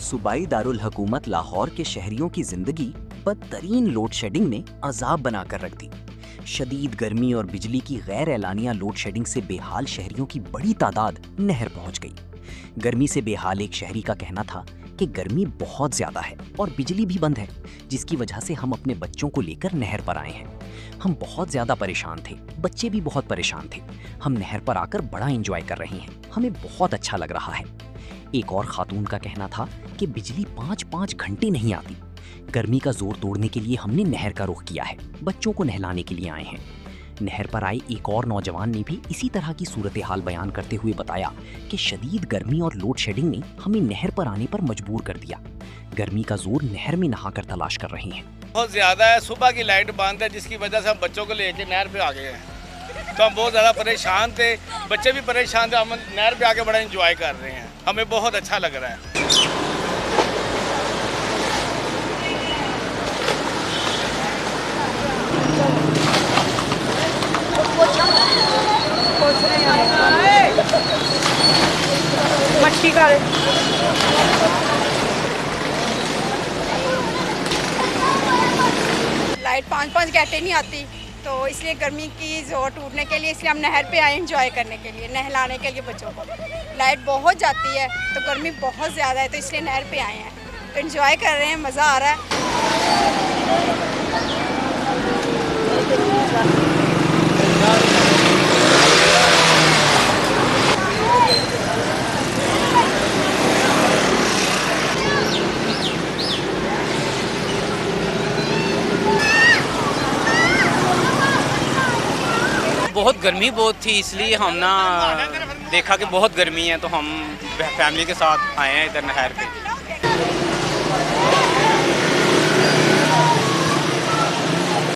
सूबाई दारुल हुकूमत लाहौर के शहरियों की जिंदगी बदतरीन लोड शेडिंग ने अजाब बनाकर रख दी। शदीद गर्मी और बिजली की गैर एलानिया लोड शेडिंग से बेहाल शहरियों की बड़ी तादाद नहर पहुंच गई। गर्मी से बेहाल एक शहरी का कहना था कि गर्मी बहुत ज्यादा है और बिजली भी बंद है, जिसकी वजह से हम अपने बच्चों को लेकर नहर पर आए हैं। हम बहुत ज्यादा परेशान थे, बच्चे भी बहुत परेशान थे। हम नहर पर आकर बड़ा एंजॉय कर रहे हैं, हमें बहुत अच्छा लग रहा है। एक और खातून का कहना था कि बिजली 5-5 घंटे नहीं आती। गर्मी का जोर तोड़ने के लिए हमने नहर का रुख किया है, बच्चों को नहलाने के लिए आए हैं। नहर पर आए एक और नौजवान ने भी इसी तरह की सूरत हाल बयान करते हुए बताया कि शदीद गर्मी और लोड शेडिंग ने हमें नहर पर आने पर मजबूर कर दिया। गर्मी का जोर नहर में नहाकर तलाश कर रहे हैं। बहुत ज़्यादा है, सुबह की लाइट बंद है, जिसकी वजह से हम बच्चों को लेके नहर पे आ गए हैं। तो हम बहुत ज़्यादा परेशान थे, बच्चे भी परेशान थे। हम नहर पे आके बड़ा एंजॉय कर रहे हैं, हमें बहुत अच्छा लग रहा है। मच्छी का लाइट 5-5 घंटे नहीं आती, तो इसलिए गर्मी की जोर टूटने के लिए इसलिए हम नहर पे आए एंजॉय करने के लिए, नहलाने के लिए बच्चों को। लाइट बहुत जाती है तो गर्मी बहुत ज़्यादा है, तो इसलिए नहर पे आए हैं, तो एंजॉय कर रहे हैं, मज़ा आ रहा है। बहुत गर्मी बहुत थी, इसलिए हम ना देखा कि बहुत गर्मी है, तो हम फैमिली के साथ आए हैं इधर नहर पे।